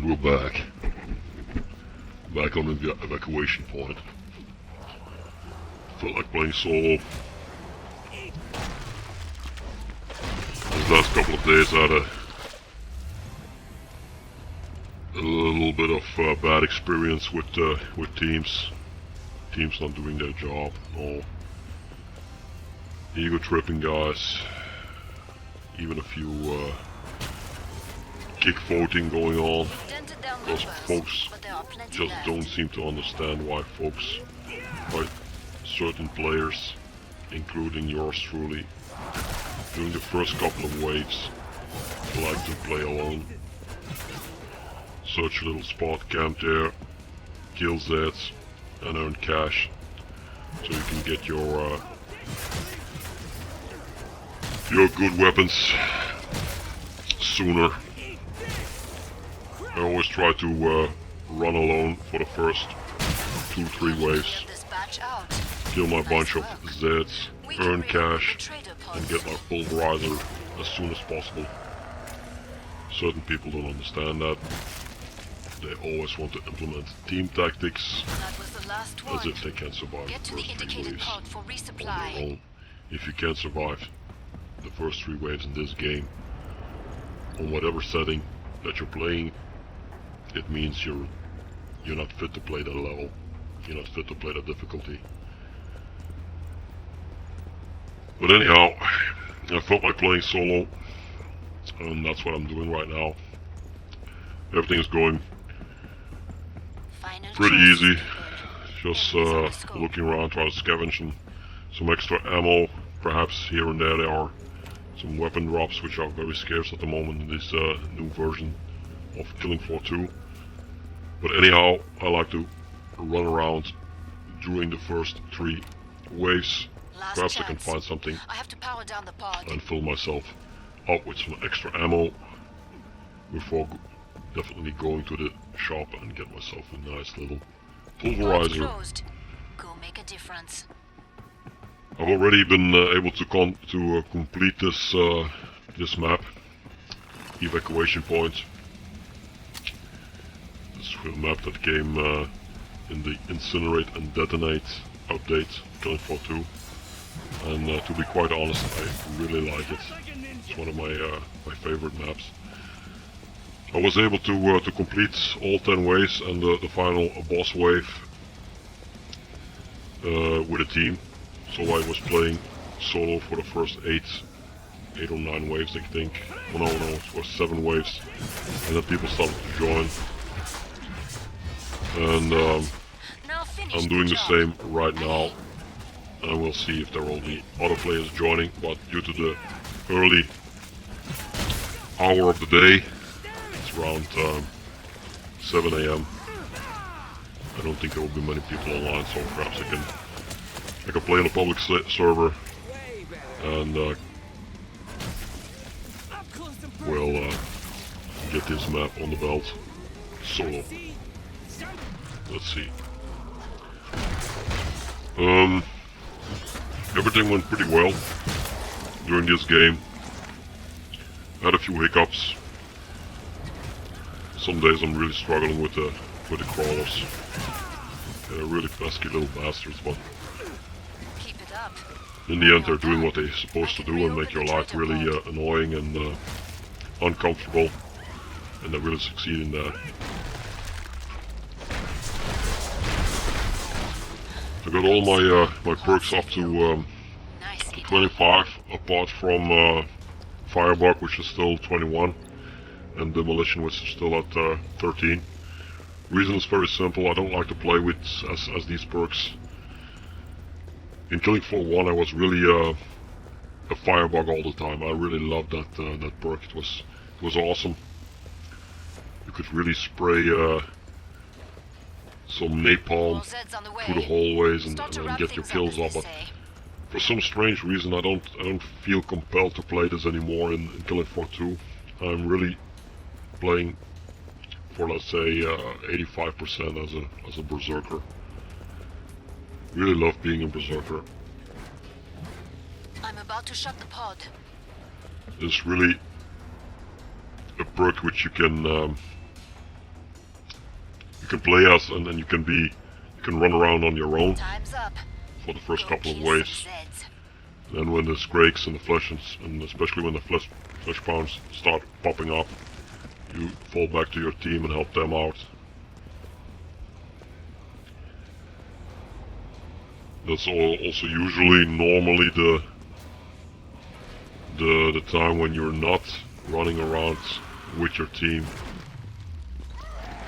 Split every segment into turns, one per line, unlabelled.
And we're back. Back on the evacuation point. Felt like playing solo. These last couple of days I had a little bit of bad experience with teams. Teams not doing their job. All ego tripping guys. Even a few kick voting going on. Those folks just don't seem to understand why certain players, including yours truly, during the first couple of waves, like to play alone. Search a little spot, camp there, kill Zeds, and earn cash, so you can get your good weapons sooner. I always try to run alone for the first 2-3 waves, kill my bunch of Zeds, earn cash, and get my pulverizer as soon as possible. Certain people don't understand that. They always want to implement team tactics as if they can survive the first 3 waves on their own. If you can't survive the first 3 waves in this game, on whatever setting that you're playing, it means you're not fit to play that level. You're not fit to play that difficulty. But anyhow, I felt like playing solo, and that's what I'm doing right now. Everything is going pretty easy. Just looking around, trying to scavenge some extra ammo. Perhaps here and there are some weapon drops, which are very scarce at the moment in this new version of Killing Floor 2. But anyhow, I like to run around during the first 3 waves. Perhaps I can find something and fill myself up with some extra ammo before definitely going to the shop and get myself a nice little pulverizer.
Go make a difference.
I've already been able to complete this map, Evacuation Point. This is a map that came in the Incinerate and Detonate update, Killing Floor 2. And to be quite honest, I really like it. It's one of my favorite maps. I was able to complete all 10 waves and the final boss wave with a team. So I was playing solo for the first 8 or 9 waves, I think. Oh, no, it was 7 waves, and then people started to join. And I'm doing the same right now, and we'll see if there will be other players joining. But due to the early hour of the day, it's around 7 AM. I don't think there will be many people online, so perhaps I can play on a public server, and we'll get this map on the belt solo. Let's see. Everything went pretty well during this game. I had a few hiccups. Some days I'm really struggling with the crawlers. They're really pesky little bastards, but in the end they're doing what they're supposed to do and make your life really annoying and uncomfortable, and they really succeed in that. I got all my perks up to 25, apart from Firebug, which is still 21, and Demolition, which is still at 13. Reason is very simple. I don't like to play with as these perks. In Killing Floor 1, I was really a Firebug all the time. I really loved that perk. It was awesome. You could really spray some napalm through the hallways and get your kills up. But for some strange reason, I don't feel compelled to play this anymore in Killing Floor 2. I'm really playing for, let's say, 85% as a berserker. Really love being a berserker.
I'm about to shut the pod.
It's really a perk which you can can play as, and then you can run around on your own
Time's up.
for the first
Go
couple of
kill
waves.
some Zeds.
Then when the Scrakes and the Flesh, and especially when the Flesh Pounds start popping up, you fall back to your team and help them out. That's also usually normally the time when you're not running around with your team.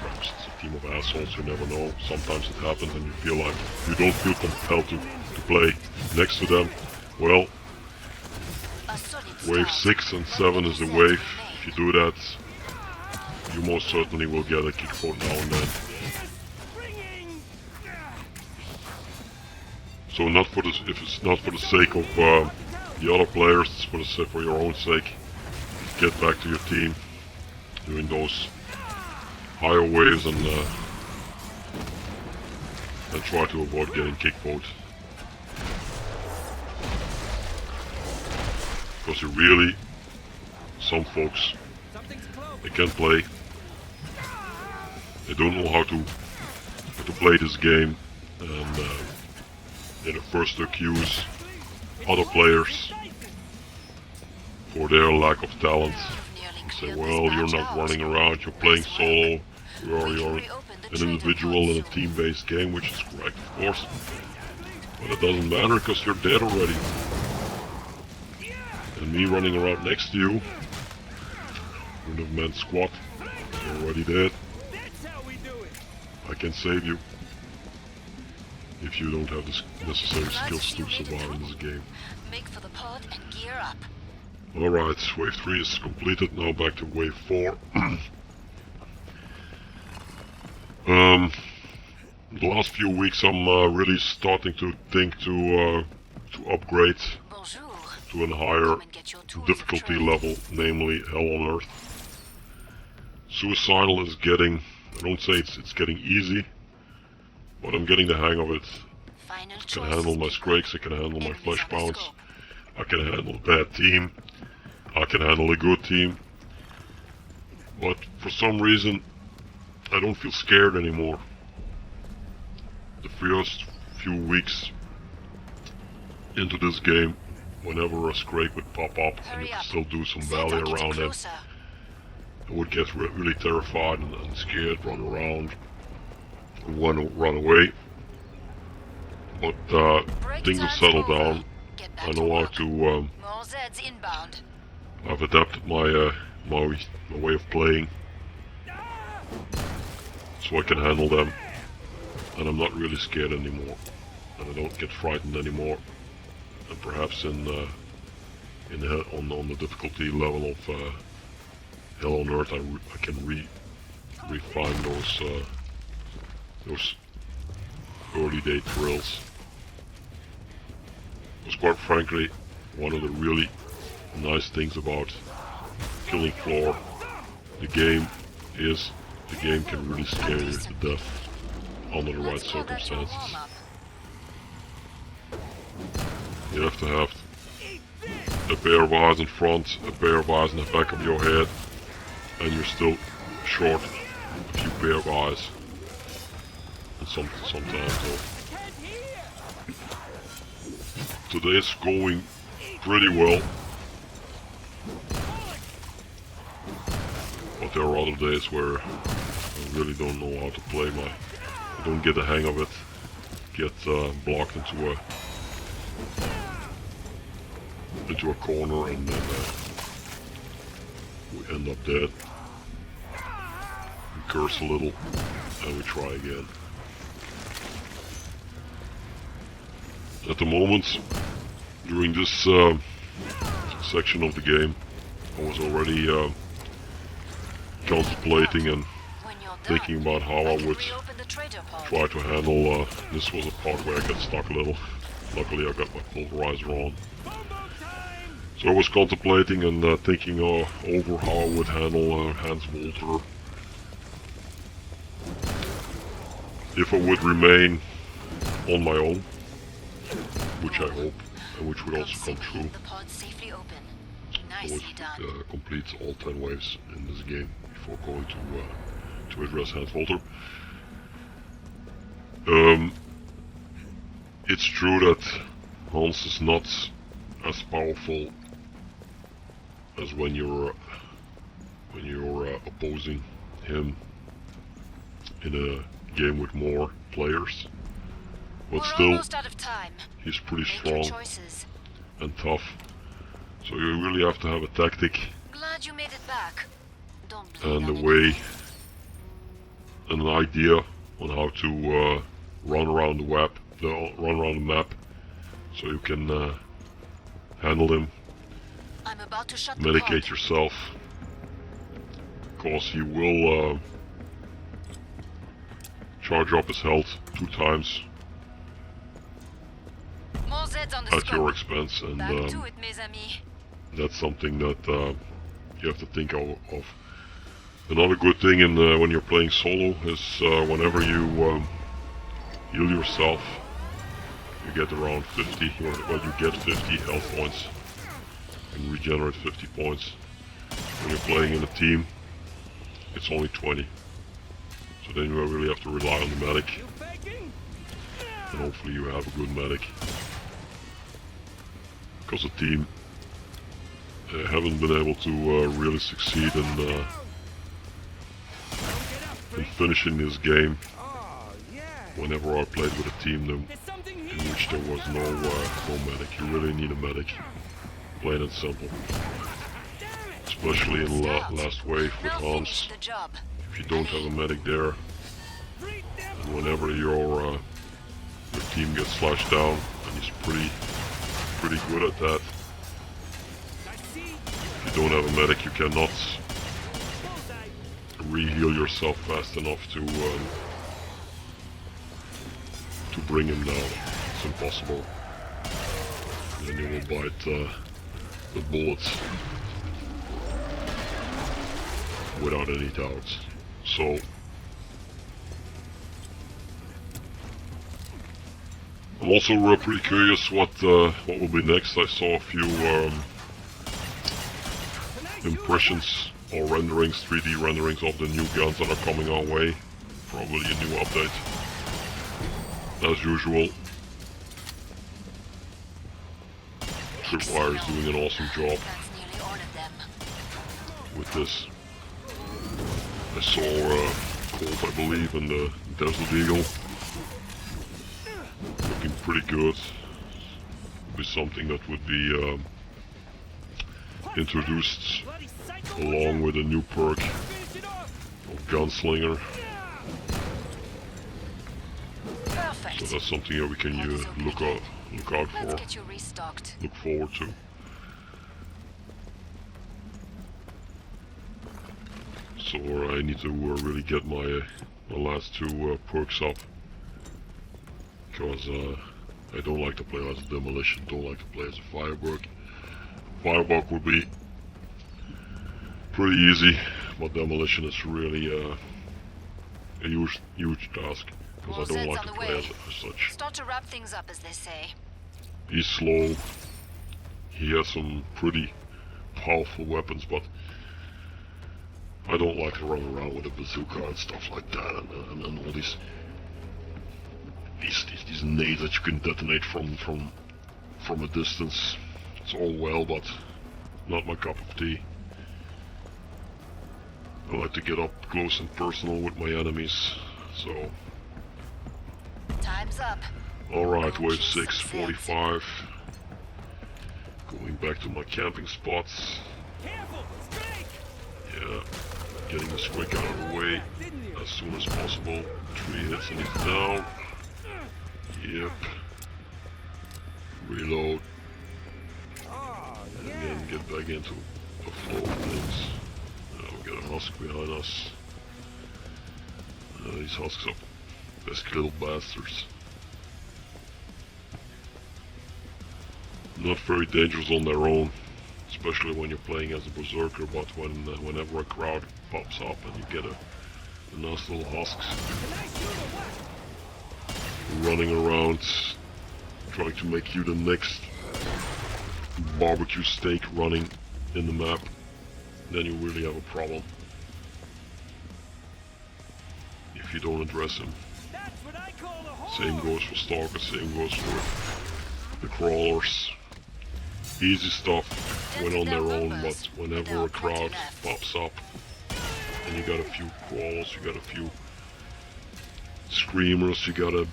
Perhaps it's a team of assholes, you never know. Sometimes it happens and you feel like you don't feel compelled to play next to them. Well,
A solid
wave
start.
6 and 7 is the wave. If you do that, you most certainly will get a kick vote now and then. So if it's not for the sake of the other players, it's for your own sake. Get back to your team, doing those higher waves and try to avoid getting kick vote. Because you really, some folks, they can't play. They don't know how to play this game, and they're the first to accuse other players for their lack of talent. And say, well, you're not running around, you're playing solo, you're an individual in a team-based game, which is correct, of course. But it doesn't matter because you're dead already. And me running around next to you wouldn't have meant squat. You're already dead. I can save you if you don't have the necessary skills to survive in this game.
Make for the pod and gear up.
Alright, wave 3 is completed, now back to wave 4. The last few weeks I'm really starting to think to upgrade
Bonjour.
to a higher
Come and get your tools of
difficulty
trade.
level, namely Hell on Earth. Suicidal is getting, I don't say it's getting easy, but I'm getting the hang of it.
Final
I can
choices,
handle my
people.
Scrakes, I can handle my
Enemies
Flesh
on the
Pounds,
scope.
I can handle a bad team, I can handle a good team. But for some reason, I don't feel scared anymore. The first few weeks into this game, whenever a Scrake would pop up and you
Hurry
could
up.
still do some
Zeds
ballet
are getting
around him,
closer.
I would get really terrified and scared, run around, run away. But
Break
things have
time's
settled
over.
down.
Get back
I
to
know how
work.
to.
More Zeds inbound.
I've adapted my way of playing, so I can handle them, and I'm not really scared anymore, and I don't get frightened anymore. And perhaps on the difficulty level of Hell on Earth, I can refine those early day thrills. Because quite frankly, one of the really nice things about Killing Floor, the game can really scare you to death under the right
Let's call that your
circumstances.
warm-up.
You have to have a pair of eyes in front, a pair of eyes in the back of your head, and you're still short a few pair of eyes. And sometimes today's going pretty well, but there are other days where I really don't know how to play I don't get the hang of it, get blocked into a corner, and then we end up dead. We curse a little, and we try again. At the moment, during this section of the game, I was already contemplating and
When you're done,
thinking about how I
can
would
reopen the trader pod.
try to handle. This was a part where I got stuck a little. Luckily, I got my pulverizer on. So I was contemplating and thinking over how I would handle Hans Walter. If I would remain on my own, which I hope, and which would also come true.
The pod safely open.
I
Nicely
would
done.
complete all 10 waves in this game before going to address Hans Walter. It's true that Hans is not as powerful as when you're opposing him in a game with more players, but
We're
still
almost out of time.
he's pretty
Make your
strong
choices.
and tough. So you really have to have a tactic
Glad you made it back. Don't bleed
and
on
a way
anything.
and an idea on how to run around the map, so you can handle him,
I'm about to shut the
medicate
pod.
yourself, because he will charge up his health 2 times
More Zeds on the
at your
scope.
expense, and
Back to it, mes amis.
that's something that you have to think of. Another good thing in when you're playing solo is whenever you heal yourself, you get around 50, well, you get 50 health points and regenerate 50 points. When you're playing in a team, it's only 20. So then you really have to rely on the medic, and hopefully you have a good medic. Because the team haven't been able to really succeed in finishing this game whenever I played with a team in which there was no medic. You really need a medic, plain and simple. Especially in last wave with
Now
Hans.
finish the job.
If you don't have a medic there, and whenever your team gets slashed down, and he's pretty good at that. If you don't have a medic, you cannot re-heal yourself fast enough to bring him down. It's impossible. Then you will bite the bullets without any doubts. So I'm also pretty curious what will be next. I saw a few impressions or renderings, 3D renderings of the new guns that are coming our way. Probably a new update. As usual, Tripwire is doing an awesome job
That's nearly all of them.
with this. I saw Colt, I believe, and the Desert Eagle looking pretty good. Would be something that would be introduced along with a new perk of Gunslinger.
Perfect.
So that's something that we can look out
Let's
for,
get you restocked.
look forward to. So I need to really get my last 2 perks up, because I don't like to play as a Demolition, don't like to play as a Firebug. Firebug would be pretty easy, but Demolition is really a huge task, because I don't like to play as such.
Start to wrap things up, as they say.
He's slow, he has some pretty powerful weapons, but I don't like to run around with a bazooka and stuff like that, and all these nades that you can detonate from a distance. It's all well, but not my cup of tea. I like to get up close and personal with my enemies, so...
Time's up.
Alright, wave 6, 45. Going back to my camping spots. Yeah, getting the squig out of the way as soon as possible. 3 hits and he's down. Yep. Reload. And then get back into the flow of things. Now we got a husk behind us. These husks are pesky little bastards. Not very dangerous on their own, especially when you're playing as a berserker, but whenever a crowd pops up and you get a nice little husks running around trying to make you the next barbecue steak running in the map, then you really have a problem if you don't address him.
That's what I call a
Same goes for stalkers, same goes for the crawlers. Easy stuff when on their own, but whenever a crowd pops up and you got a few crawlers, you got a few screamers, you got a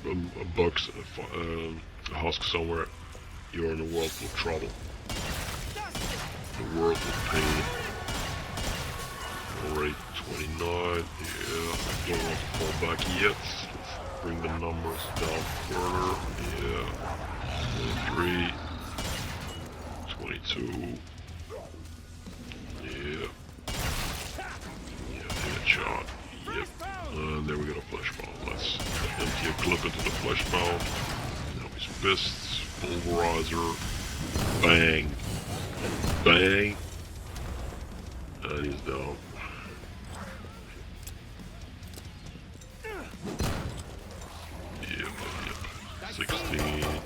husk somewhere, you're in a world of trouble. The world of pain. Alright, 29, yeah, don't want to fall back yet. Let's bring the numbers down further, yeah, 23, 22, yeah, headshot, yep, and there we got a flashbound. Let's empty a clip into the flashbound. Now he's pissed, pulverizer, bang, bang, and he's down. Yep, 16, yeah.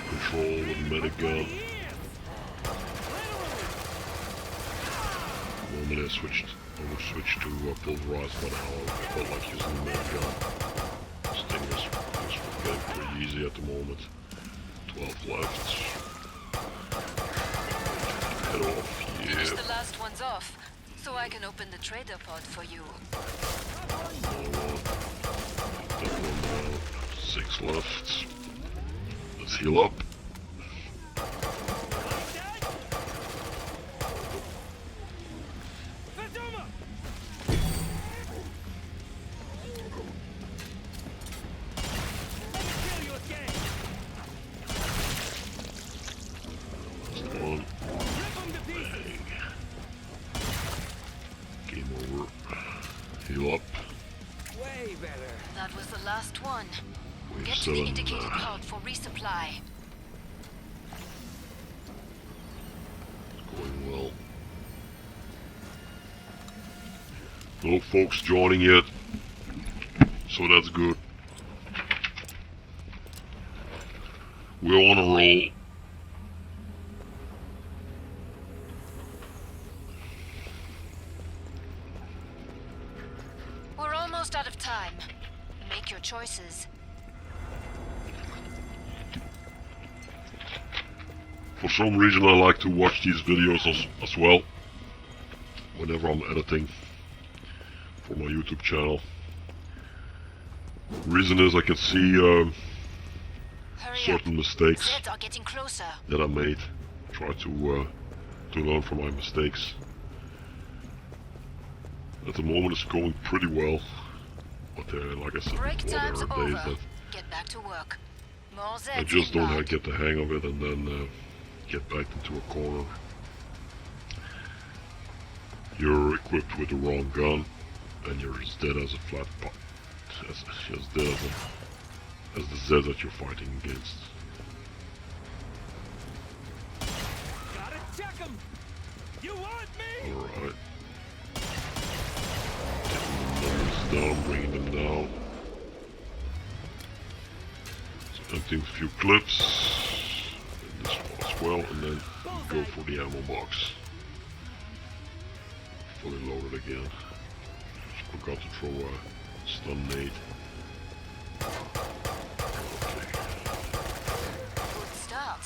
Control with medic gun. Normally I would switch to pulverize, but now I felt like using the medic gun. This thing is getting pretty easy at the moment. 12 left. Head off, yeah.
Finish the last ones off, so I can open the trader pod for you.
That one down. 6 left. Let's heal up. Heal up.
Way better.
That was the last one.
Wave
Get to
7.
the indicated pod for resupply.
Going well. No folks joining yet, so that's good. We're on a roll.
We're almost out of time. Make your choices.
For some reason I like to watch these videos as well, whenever I'm editing for my YouTube channel. Reason is I can see
Hurry
certain
up.
mistakes
Zeds are getting closer.
that I made. Try to learn from my mistakes. At the moment it's going pretty well, but like I said
Break
before,
time's
there are days
over.
that
Get back to work. More Zeds
I just don't
inbound.
get the hang of it, and then get backed into a corner. You're equipped with the wrong gun, and you're as dead as a flat pot. As dead as the Zeds that you're fighting against.
Gotta check 'em. You want me?
Alright. Getting the numbers down, bringing them down. So emptying a few clips. In this one as well, and then go for the ammo box. Fully loaded again. Just forgot to throw a stun nade. Okay.
Good start.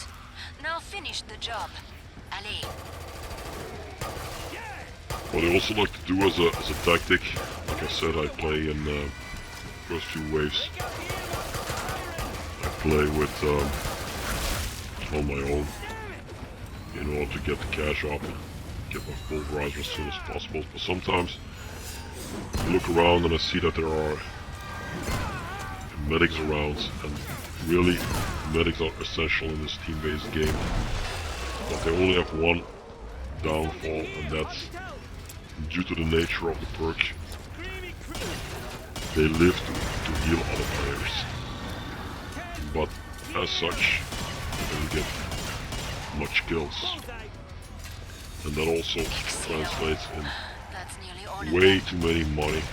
Now finish the job. Allez.
What I also like to do as a tactic, like I said, I play in first few waves. I play with on my own in order to get the cash up, get my pulverizer as soon as possible. But sometimes I look around and I see that there are medics around, and really medics are essential in this team-based game. But they only have one downfall, and that's due to the nature of the perk. They live to heal other players, but as such, they don't get much kills. And that also translates
That's nearly all
in
of
way
them.
too many money.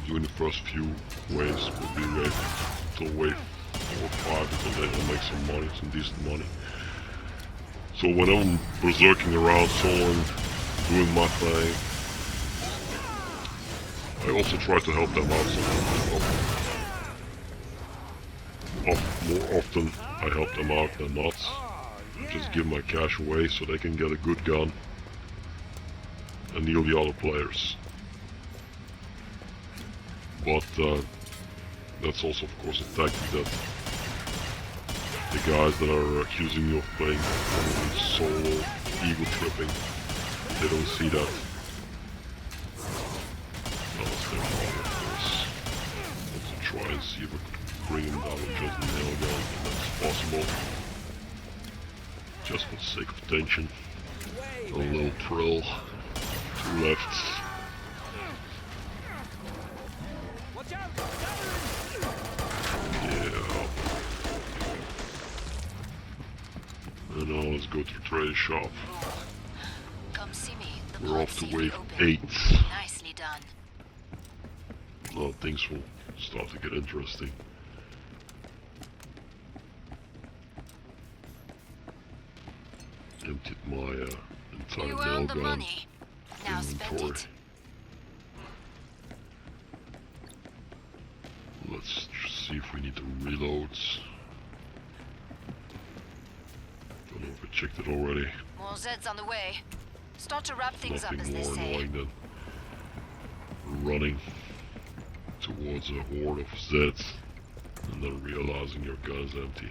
Doing the first few waves will be wait till wave 4 or 5 until they will make some money, some decent money. So when I'm berserking around, soloing, doing my thing, I I also try to help them out sometimes. More often I help them out than not. I just give my cash away so they can get a good gun and kneel the other players. But that's also of course a tactic that the guys that are accusing me of playing only solo ego tripping, they don't see that. That's their problem, of course. To try and see if I could bring him down with just a nail gun, and that's possible. Just for the sake of tension. A little thrill. 2 left. Yeah. And now let's go to the trade shop.
Come see me. The
We're
pod's
off to
safely
wave
open.
8.
Nicely done.
Now things will start to get interesting. Emptied my entire
You
nail
earned the
gun
money. Now spend
inventory.
it.
Let's see if we need to reload. Don't know if I checked it already.
More Zeds on the way. Start to wrap things up, as
Nothing
they
more
say.
annoying than running towards a horde of Zeds and then realizing your gun is empty.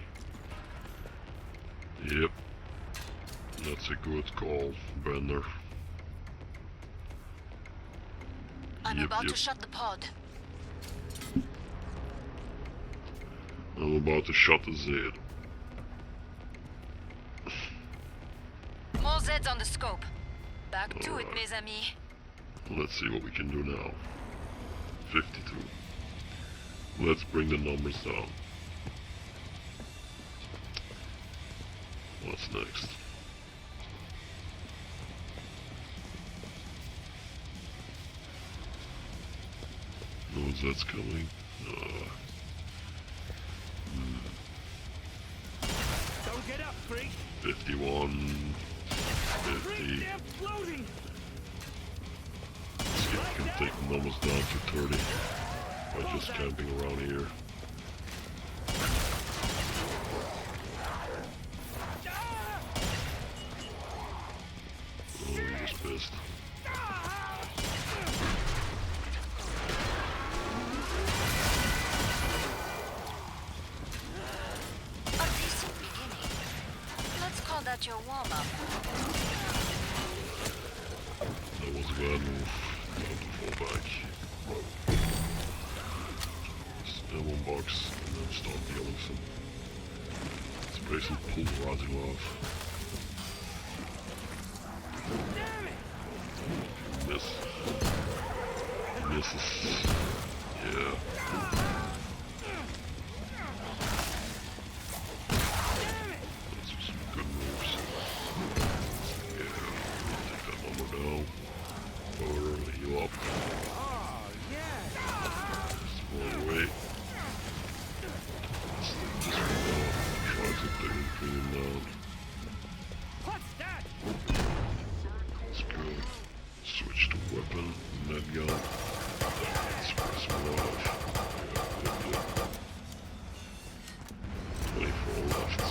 Yep. That's a good call, Bender.
I'm
Yep,
about
yep.
to shut the pod.
I'm about to shut the Zed.
More Zeds on the scope. Back to it,
Alright.
mes amis.
Let's see what we can do now. 52. Let's bring the numbers down. What's next? No Z's coming.
Don't get up, freak.
51. 50.
They're floating.
Let's see if we can take the numbers down to 30 by just camping around here. Oh, he was pissed.
A decent beginning. Let's call that your warm-up.
That was a bad move. Time to fall back. Ammo box and then start dealing some. It's basically pulverizing love. Miss. Misses. Yeah. Those are some good moves. Yeah. Take that number down. Or heal up. Just more away. Let's take this one down. Try to bring him down.
What's that?
Let's go. Switch to weapon, med gun. Let's press more off. Yep. 24 left.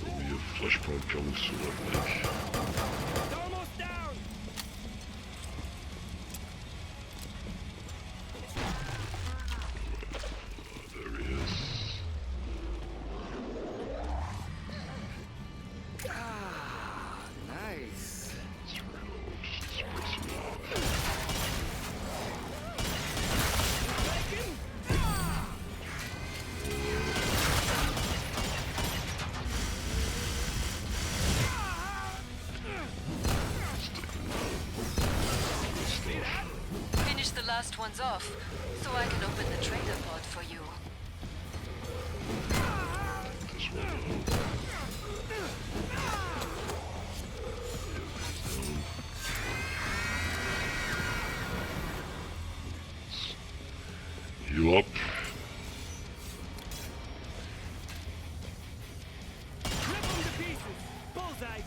There'll be a flesh pump coming soon, I think.
It's almost down.
There he is.
Nice.
Let's reload. Let's press him off. Let's take him down. Good stuff.
Finish the last ones off, so I can open the trader pod for you.
This one down. Heal up.
Rip them to pieces. Bullseye.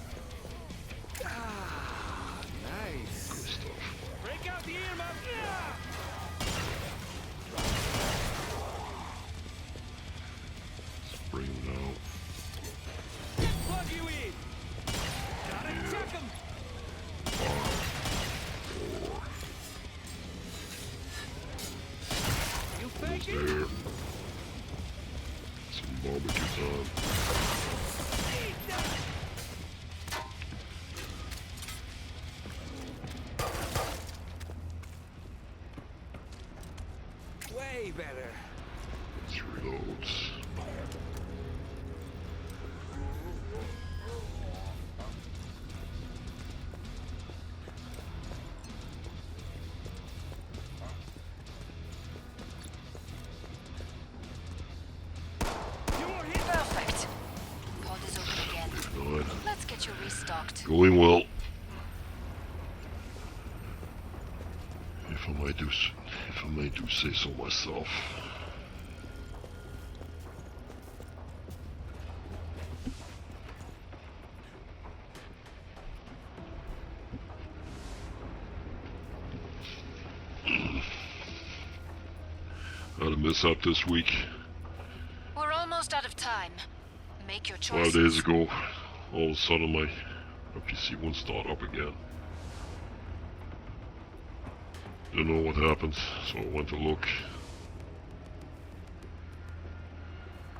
Some barbecue time.
Way better.
Let's reload.
Perfect. Pod is open again.
Good.
Let's get you restocked.
Going well. If I may do say so myself. Had a mishap this week.
We're almost out of time. Make your
5
choices.
days ago, all of a sudden my PC won't start up again. Didn't know what happened, so I went to look.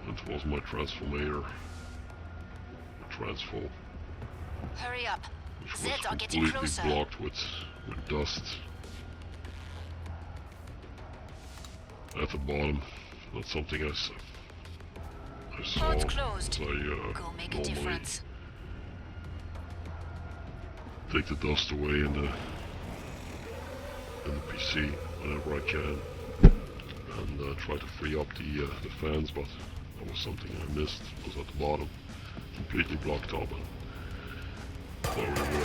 It was my transformator. The transfo.
Hurry up.
Which was
Zeds are getting
completely
closer.
blocked with dust. At the bottom. Not something I saw.
Pod's closed.
As I
Go make a
normally
difference.
take the dust away in the PC whenever I can, and try to free up the fans, but that was something I missed. It was at the bottom, completely blocked up, and probably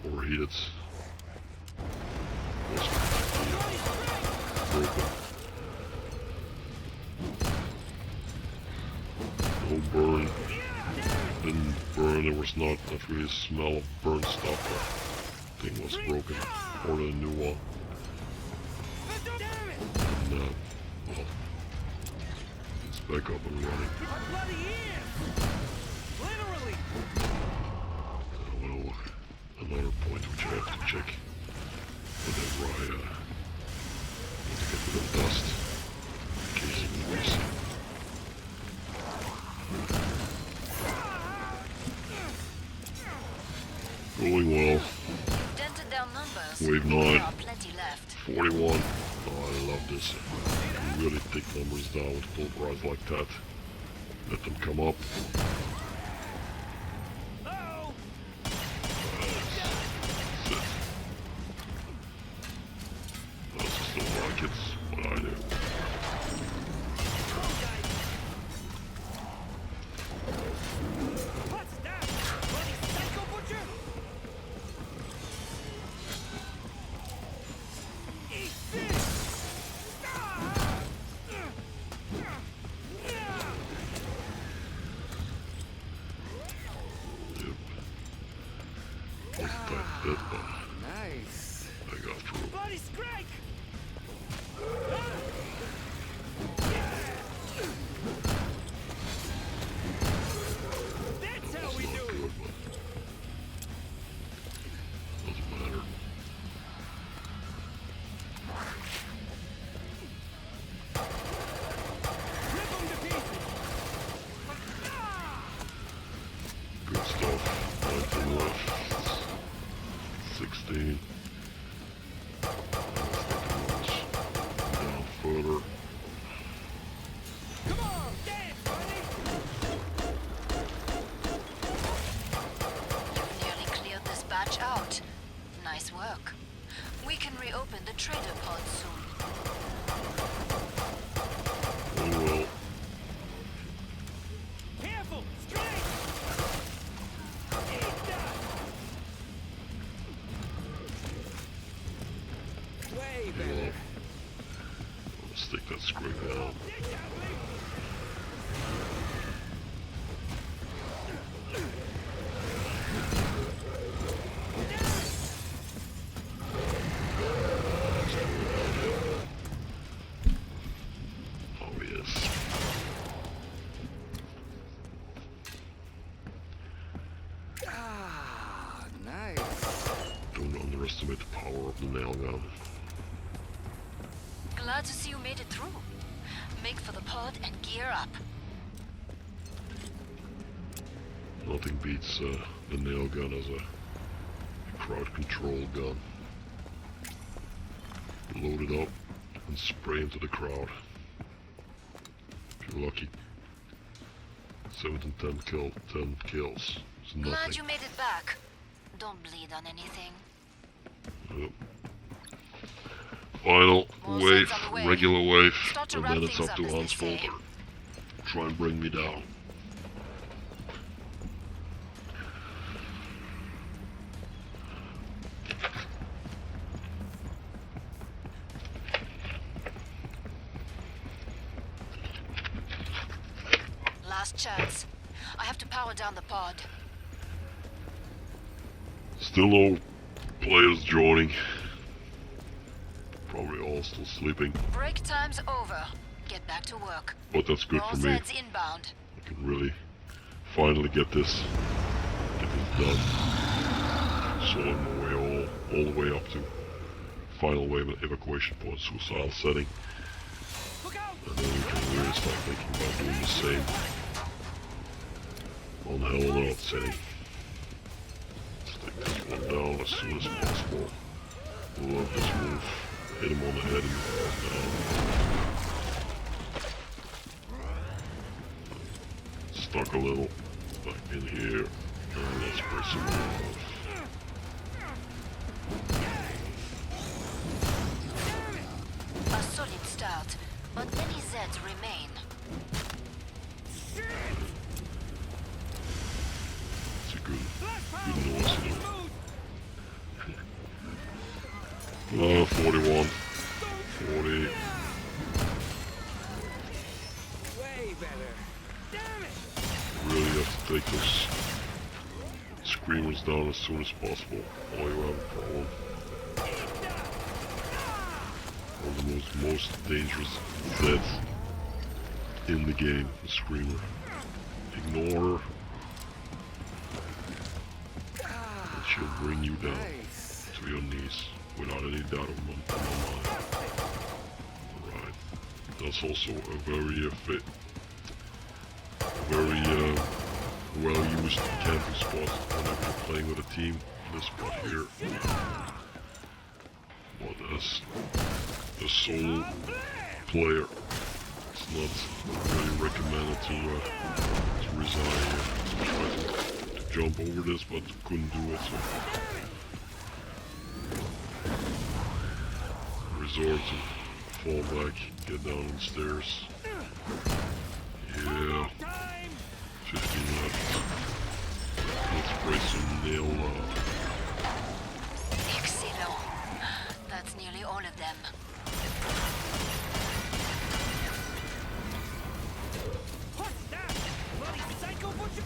overheated. Was completely broken. No burn. Didn't burn. There was not really a smell of burnt stuff. The thing was broken. Ordered a new one. And well, it's back up and running. Well, another point which I have to check whenever I want to get rid of dust, in case you can see. Going well.
Dented down numbers.
Wave 9.
There are plenty left.
41. Oh, I love this. You really take numbers down with bull bars like that. Let them come up. That's it. That's just don't like it. What I do.
What's that? Bloody psycho butcher? Eat this!
Yep. Wasn't that bit, but
Nice.
I got through.
Bloody strike! That's
That
how
was
we
not
do it.
good, but doesn't matter.
Rip 'em to pieces.
Good stuff. 19 left. 16. Down further.
Come on, dance, buddy.
You've nearly cleared this batch out. Nice work. We can reopen the trader pod soon.
Going well.
Careful, strike. Eat that. Way better.
I'll stick that screw down. Oh yes.
Ah, nice.
Don't underestimate the power of the nail gun.
Glad to see you made it through. Make for the pod and gear up.
Nothing beats the nail gun as a crowd control gun. Load it up and spray into the crowd. If you're lucky. 7 to 10 kills. It's
Glad
nothing.
you made it back. Don't bleed on anything.
Yep. Final
More
wave,
sets on the way.
regular wave,
Start to
and
wrap
then it's
things
up
up,
to
as they
Hans
say.
Folter. Try and bring me down.
Last chance. I have to power down the pod.
Still no players joining. Probably all still sleeping,
Break time's over. Get back to work.
but that's good
All
for me.
Zeds inbound.
I can really finally get this done. Soloing my way all the way up to final wave of Evacuation Point, Suicidal setting.
Look out!
And then we can really start thinking about doing the same on Hell on Earth setting. Let's take this one down as soon as possible. Love this move. Hit him on the head and he falls down. Stuck a little back in here. And let's spray some more off.
A solid start, but many Zeds remain.
It's a good noise here. 41. 40.
Way better. Damn it!
Really have to take those screamers down as soon as possible, or you have a problem. One of the most dangerous Zeds in the game, the screamer. Ignore her, and she'll bring you down to your knees without any doubt of my mind. Alright, that's also a very well used camping spot whenever you're playing with a team. This spot here. But as a solo player, it's not really recommended to resign here. I tried to jump over this, but couldn't do it, so resort to fall back, get down the stairs. Yeah. 15 left. Let's spray some nail
Excellent. That's nearly all of them.
What's that? Bloody psycho butcher!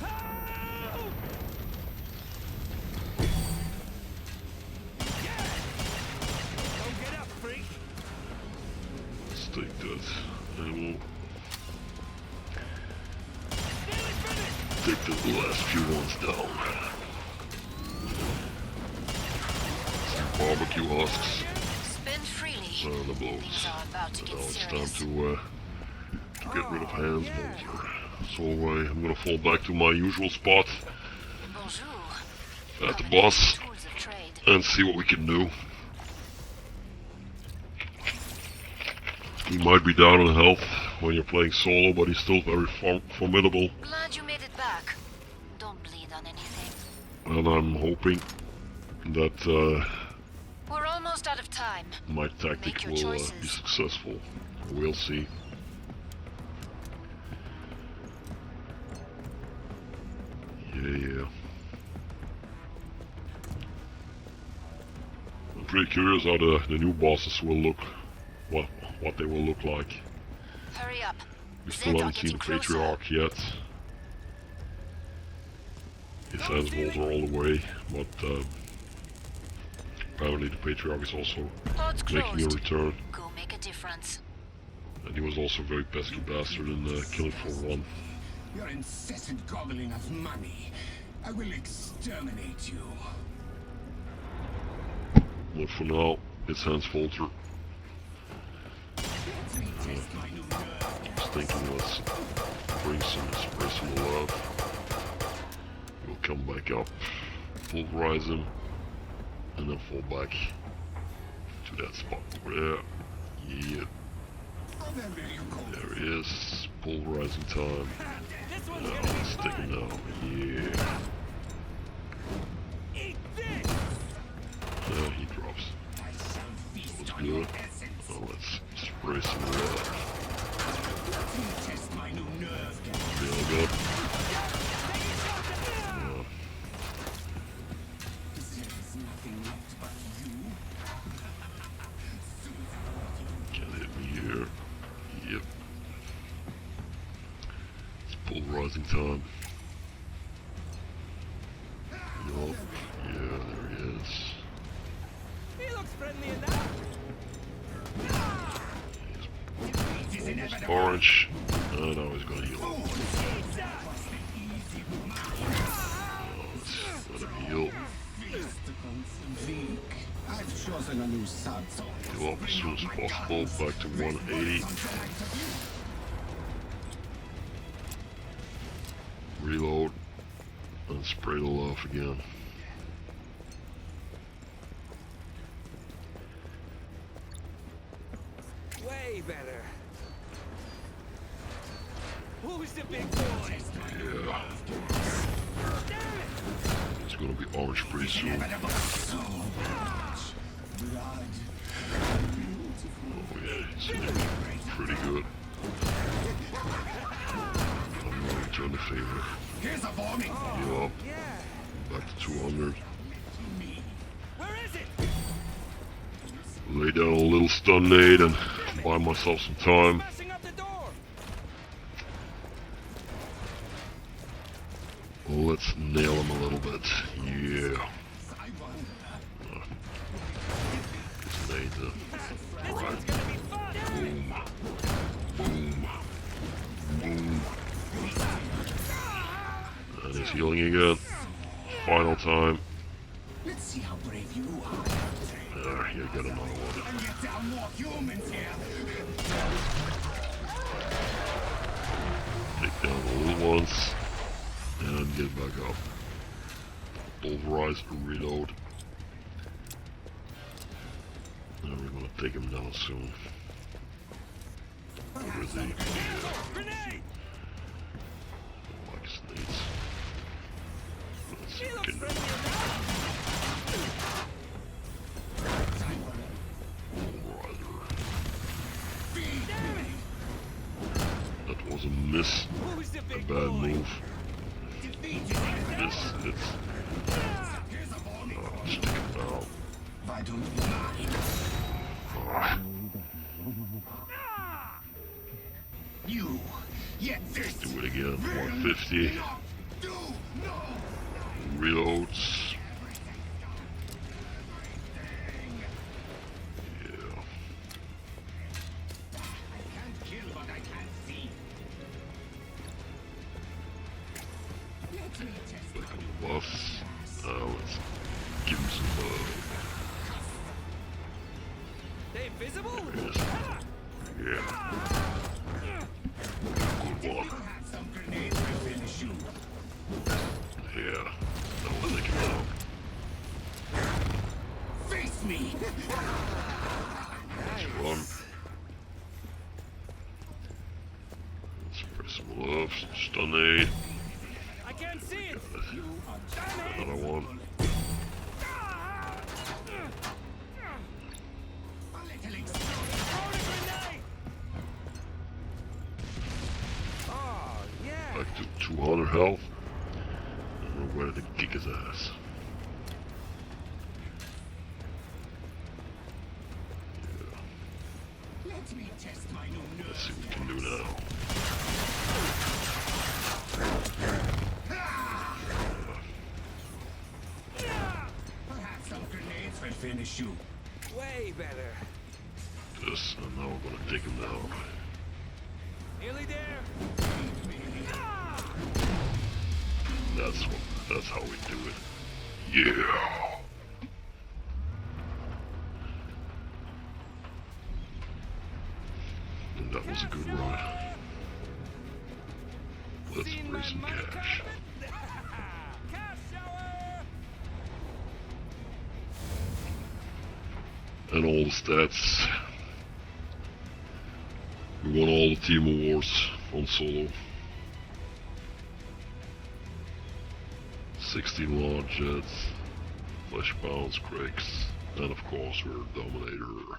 Oh! Yeah! Don't get up, freak!
Let's take that ammo.
Nearly finished!
Take the last few ones down. Some barbecue husks.
Spin freely.
The blows.
Things are about to
And
get
now it's time
serious.
to get rid of Hans Molter. So I'm gonna fall back to my usual spot
Bonjour.
at the
Come and
boss
get the tools of trade.
and see what we can do. He might be down on health when you're playing solo, but he's still very formidable.
Glad you made it back. Don't bleed on anything.
And I'm hoping that
We're almost out of time.
my tactic
Make your
will
choices.
be successful. We'll see. Yeah. I'm pretty curious how the new bosses will look. What they will look like.
Hurry up.
We
Zeds
still
are
haven't seen the
getting closer.
Patriarch yet. His hands are all the way, but apparently the Patriarch is also
Pod's
making a
closed.
return.
Go make a difference.
And he was also a very pesky bastard in Killing for One.
Your incessant gobbling of money. I will exterminate you.
But for now, it's Hans Folter.
Let me test my new nerve gas.
thinking let's bring some love. We'll come back up, pulverize him, and then fall back to that spot over there. Yeah. There he is. Pulverizing time. Now let's take him down. Yeah. He drops. That was good. Now let's spray some love. Feel good. Can't hit me here. Yep. It's pulverizing time. Yup. Yeah, there he is.
He looks friendly enough.
Almost orange. And now he's gonna heal. Let him heal.
I've chosen a new subzone.
Heal up as soon as possible. Back to 180. Reload. And spray the love again.
Way better. Who's the big boy?
Yeah. It's gonna be orange pretty soon. Oh yeah, he's hitting pretty good. I'm gonna return the favor.
Here's a bombing.
Yup. Back to 200.
Where is it?
Lay down a little stun nade and buy myself some time.
Smashing up the door.
Let's nail him a little bit. Yeah. This nade's alright. Boom. Boom. Boom. And he's healing again. Final time.
Let's see how brave you are.
There, you got another one.
And yet there are more humans here.
Take down the little ones. And get back up. Pulverize, reload. And we're gonna take him down soon. Where is he? Yeah.
Grenade!
Like snakes. Let's
He looks
get
friendly enough.
That was a miss.
Who's the
A
big
bad
boy?
move. This, it's... stick it down.
Why don't you mind? You, yet this.
Do it again. 150.
Do no.
Reloads. Yeah.
I can't kill what I can't see. Let me test
Back on the buffs. Now let's give him some love.
They invisible?
There it is. Yeah. Good one.
have some grenades to finish you.
Yeah. That will take him out.
Face me.
Let's run. Let's spray some love, some stun aid.
I can't see it.
Another one.
A little
Throw the grenade. Oh, yeah.
Back to 200 health. And we're ready to kick his ass.
Let me test my new
Let's
nerve.
see what we can do now.
Perhaps some grenades will finish you.
Way better.
This, and now we're gonna take him down.
Nearly there.
That's how we do it. Yeah. And that was a good run. Let's raise some cash.
Cash shower!
And all the stats. We won all the team awards on solo. 16 large jets, flesh pounds, cracks, and of course we're Dominator.